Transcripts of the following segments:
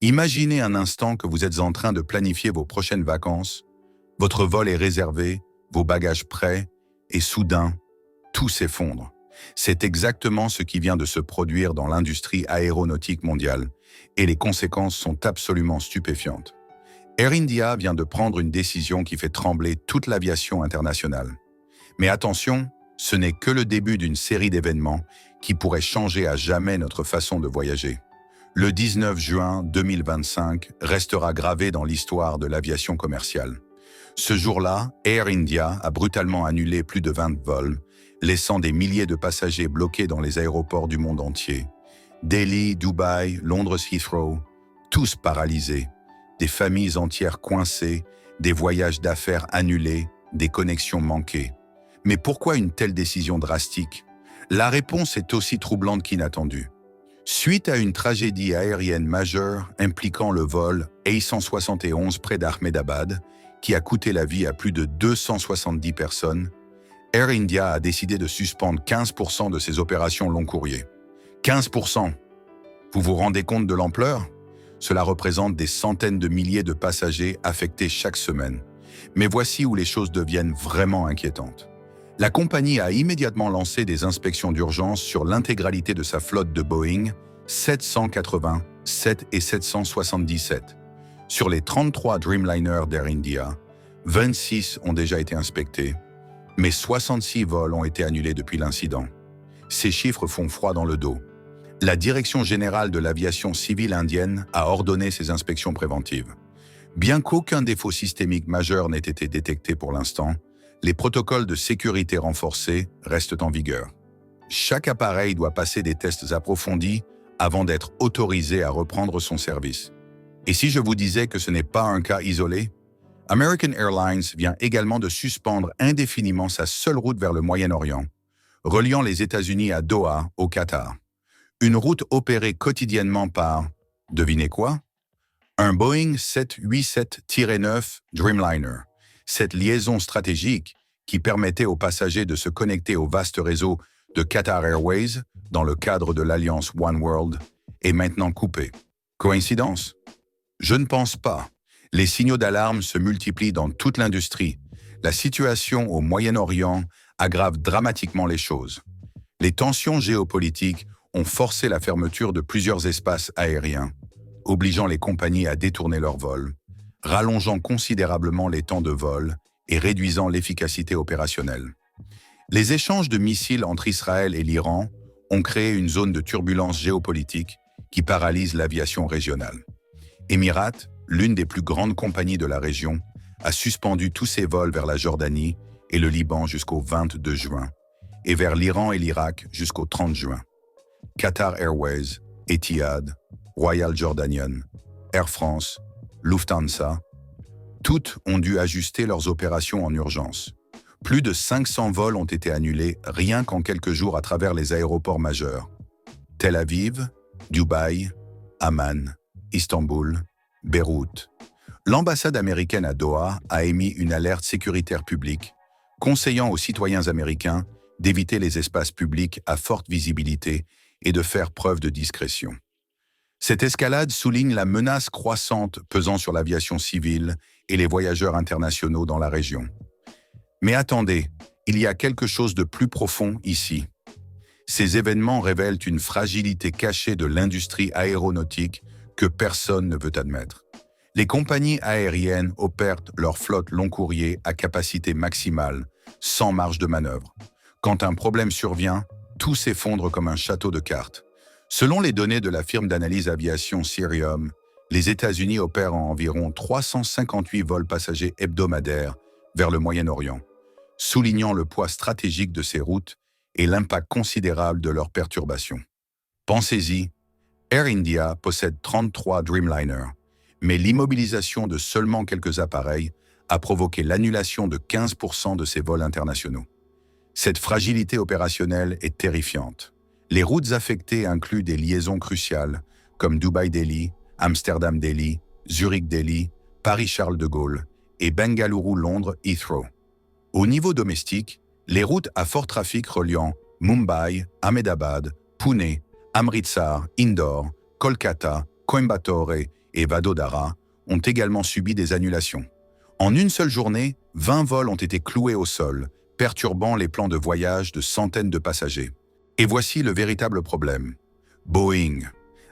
Imaginez un instant que vous êtes en train de planifier vos prochaines vacances, votre vol est réservé, vos bagages prêts, et soudain, tout s'effondre. C'est exactement ce qui vient de se produire dans l'industrie aéronautique mondiale, et les conséquences sont absolument stupéfiantes. Air India vient de prendre une décision qui fait trembler toute l'aviation internationale. Mais attention, ce n'est que le début d'une série d'événements qui pourraient changer à jamais notre façon de voyager. Le 19 juin 2025 restera gravé dans l'histoire de l'aviation commerciale. Ce jour-là, Air India a brutalement annulé plus de 20 vols, laissant des milliers de passagers bloqués dans les aéroports du monde entier. Delhi, Dubaï, Londres Heathrow, tous paralysés, des familles entières coincées, des voyages d'affaires annulés, des connexions manquées. Mais pourquoi une telle décision drastique? La réponse est aussi troublante qu'inattendue. Suite à une tragédie aérienne majeure impliquant le vol A171 près d'Ahmedabad, qui a coûté la vie à plus de 270 personnes, Air India a décidé de suspendre 15% de ses opérations long courrier. 15%! Vous vous rendez compte de l'ampleur? Cela représente des centaines de milliers de passagers affectés chaque semaine. Mais voici où les choses deviennent vraiment inquiétantes. La compagnie a immédiatement lancé des inspections d'urgence sur l'intégralité de sa flotte de Boeing 780, 7 et 777. Sur les 33 Dreamliner d'Air India, 26 ont déjà été inspectés, mais 66 vols ont été annulés depuis l'incident. Ces chiffres font froid dans le dos. La Direction générale de l'aviation civile indienne a ordonné ces inspections préventives. Bien qu'aucun défaut systémique majeur n'ait été détecté pour l'instant, les protocoles de sécurité renforcés restent en vigueur. Chaque appareil doit passer des tests approfondis avant d'être autorisé à reprendre son service. Et si je vous disais que ce n'est pas un cas isolé? American Airlines vient également de suspendre indéfiniment sa seule route vers le Moyen-Orient, reliant les États-Unis à Doha, au Qatar. Une route opérée quotidiennement par, devinez quoi? Un Boeing 787-9 Dreamliner. Cette liaison stratégique, qui permettait aux passagers de se connecter au vaste réseau de Qatar Airways dans le cadre de l'alliance One World, est maintenant coupée. Coïncidence? Je ne pense pas. Les signaux d'alarme se multiplient dans toute l'industrie. La situation au Moyen-Orient aggrave dramatiquement les choses. Les tensions géopolitiques ont forcé la fermeture de plusieurs espaces aériens, obligeant les compagnies à détourner leurs vols, rallongeant considérablement les temps de vol et réduisant l'efficacité opérationnelle. Les échanges de missiles entre Israël et l'Iran ont créé une zone de turbulence géopolitique qui paralyse l'aviation régionale. Emirates, l'une des plus grandes compagnies de la région, a suspendu tous ses vols vers la Jordanie et le Liban jusqu'au 22 juin, et vers l'Iran et l'Irak jusqu'au 30 juin. Qatar Airways, Etihad, Royal Jordanian, Air France, Lufthansa, toutes ont dû ajuster leurs opérations en urgence. Plus de 500 vols ont été annulés rien qu'en quelques jours à travers les aéroports majeurs. Tel Aviv, Dubaï, Amman, Istanbul, Beyrouth. L'ambassade américaine à Doha a émis une alerte sécuritaire publique, conseillant aux citoyens américains d'éviter les espaces publics à forte visibilité et de faire preuve de discrétion. Cette escalade souligne la menace croissante pesant sur l'aviation civile et les voyageurs internationaux dans la région. Mais attendez, il y a quelque chose de plus profond ici. Ces événements révèlent une fragilité cachée de l'industrie aéronautique que personne ne veut admettre. Les compagnies aériennes opèrent leur flotte long courrier à capacité maximale, sans marge de manœuvre. Quand un problème survient, tout s'effondre comme un château de cartes. Selon les données de la firme d'analyse aviation Cirium, les États-Unis opèrent en environ 358 vols passagers hebdomadaires vers le Moyen-Orient, soulignant le poids stratégique de ces routes et l'impact considérable de leurs perturbations. Pensez-y, Air India possède 33 Dreamliner, mais l'immobilisation de seulement quelques appareils a provoqué l'annulation de 15% de ses vols internationaux. Cette fragilité opérationnelle est terrifiante. Les routes affectées incluent des liaisons cruciales comme Dubaï-Delhi, Amsterdam-Delhi, Zurich-Delhi, Paris-Charles de Gaulle et Bengaluru-Londres-Heathrow. Au niveau domestique, les routes à fort trafic reliant Mumbai, Ahmedabad, Pune, Amritsar, Indore, Kolkata, Coimbatore et Vadodara ont également subi des annulations. En une seule journée, 20 vols ont été cloués au sol, perturbant les plans de voyage de centaines de passagers. Et voici le véritable problème. Boeing.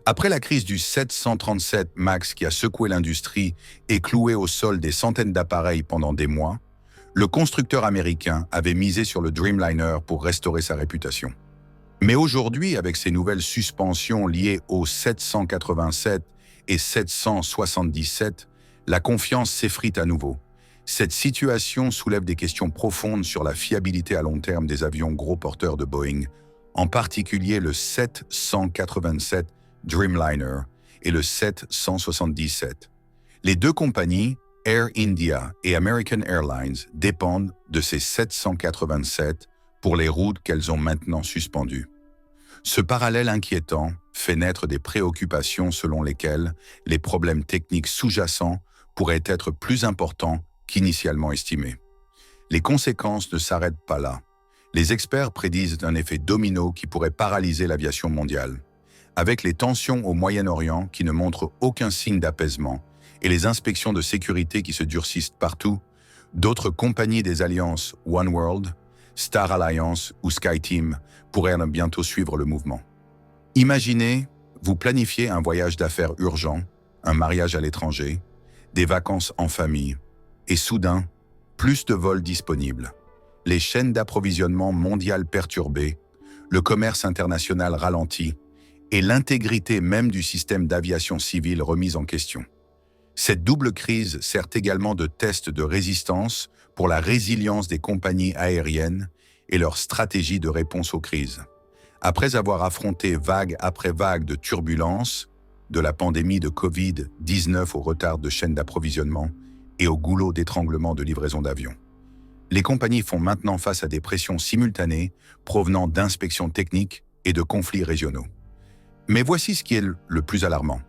Après la crise du 737 MAX qui a secoué l'industrie et cloué au sol des centaines d'appareils pendant des mois, le constructeur américain avait misé sur le Dreamliner pour restaurer sa réputation. Mais aujourd'hui, avec ces nouvelles suspensions liées aux 787 et 777, la confiance s'effrite à nouveau. Cette situation soulève des questions profondes sur la fiabilité à long terme des avions gros porteurs de Boeing, en particulier le 787 Dreamliner et le 777. Les deux compagnies, Air India et American Airlines, dépendent de ces 787 pour les routes qu'elles ont maintenant suspendues. Ce parallèle inquiétant fait naître des préoccupations selon lesquelles les problèmes techniques sous-jacents pourraient être plus importants qu'initialement estimés. Les conséquences ne s'arrêtent pas là. Les experts prédisent un effet domino qui pourrait paralyser l'aviation mondiale. Avec les tensions au Moyen-Orient qui ne montrent aucun signe d'apaisement et les inspections de sécurité qui se durcissent partout, d'autres compagnies des alliances Oneworld, Star Alliance ou SkyTeam pourraient bientôt suivre le mouvement. Imaginez, vous planifiez un voyage d'affaires urgent, un mariage à l'étranger, des vacances en famille, et soudain, plus de vols disponibles. Les chaînes d'approvisionnement mondiales perturbées, le commerce international ralenti et l'intégrité même du système d'aviation civile remise en question. Cette double crise sert également de test de résistance pour la résilience des compagnies aériennes et leur stratégie de réponse aux crises. Après avoir affronté vague après vague de turbulences, de la pandémie de Covid-19 au retard de chaînes d'approvisionnement et au goulot d'étranglement de livraison d'avions, les compagnies font maintenant face à des pressions simultanées provenant d'inspections techniques et de conflits régionaux. Mais voici ce qui est le plus alarmant.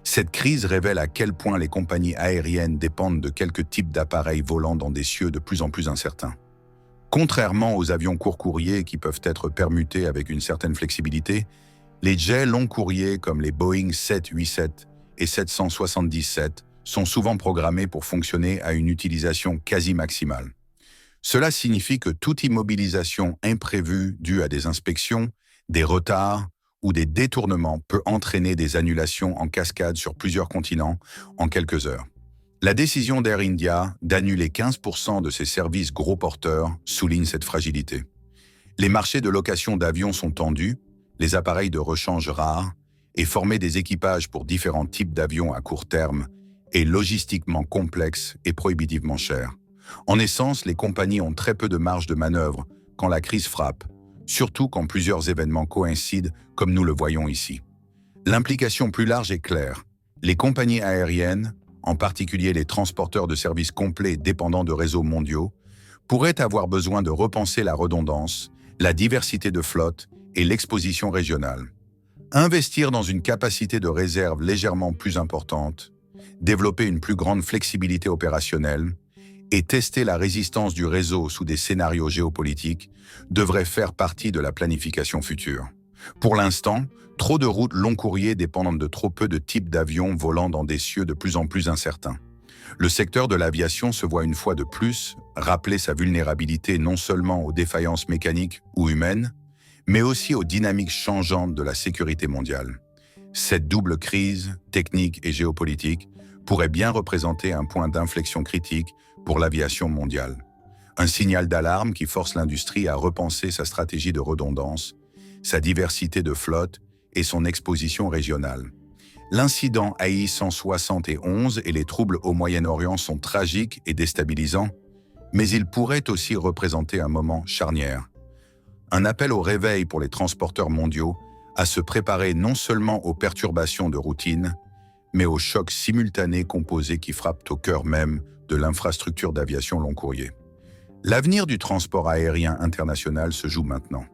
Cette crise révèle à quel point les compagnies aériennes dépendent de quelques types d'appareils volant dans des cieux de plus en plus incertains. Contrairement aux avions court-courriers qui peuvent être permutés avec une certaine flexibilité, les jets long-courriers comme les Boeing 787 et 777 sont souvent programmés pour fonctionner à une utilisation quasi maximale. Cela signifie que toute immobilisation imprévue due à des inspections, des retards ou des détournements peut entraîner des annulations en cascade sur plusieurs continents en quelques heures. La décision d'Air India d'annuler 15% de ses services gros porteurs souligne cette fragilité. Les marchés de location d'avions sont tendus, les appareils de rechange rares, et former des équipages pour différents types d'avions à court terme est logistiquement complexe et prohibitivement cher. En essence, les compagnies ont très peu de marge de manœuvre quand la crise frappe, surtout quand plusieurs événements coïncident comme nous le voyons ici. L'implication plus large est claire. Les compagnies aériennes, en particulier les transporteurs de services complets dépendant de réseaux mondiaux, pourraient avoir besoin de repenser la redondance, la diversité de flotte et l'exposition régionale. Investir dans une capacité de réserve légèrement plus importante, développer une plus grande flexibilité opérationnelle et tester la résistance du réseau sous des scénarios géopolitiques devrait faire partie de la planification future. Pour l'instant, trop de routes long courrier dépendent de trop peu de types d'avions volant dans des cieux de plus en plus incertains. Le secteur de l'aviation se voit une fois de plus rappeler sa vulnérabilité non seulement aux défaillances mécaniques ou humaines, mais aussi aux dynamiques changeantes de la sécurité mondiale. Cette double crise, technique et géopolitique, pourrait bien représenter un point d'inflexion critique pour l'aviation mondiale. Un signal d'alarme qui force l'industrie à repenser sa stratégie de redondance, sa diversité de flotte et son exposition régionale. L'incident AI-171 et les troubles au Moyen-Orient sont tragiques et déstabilisants, mais ils pourraient aussi représenter un moment charnière. Un appel au réveil pour les transporteurs mondiaux à se préparer non seulement aux perturbations de routine, mais aux chocs simultanés composés qui frappent au cœur même de l'infrastructure d'aviation long courrier. L'avenir du transport aérien international se joue maintenant.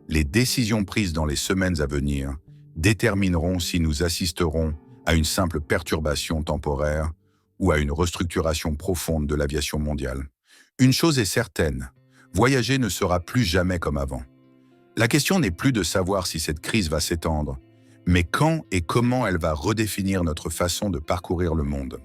Les décisions prises dans les semaines à venir détermineront si nous assisterons à une simple perturbation temporaire ou à une restructuration profonde de l'aviation mondiale. Une chose est certaine, voyager ne sera plus jamais comme avant. La question n'est plus de savoir si cette crise va s'étendre, Mais quand et comment elle va redéfinir notre façon de parcourir le monde?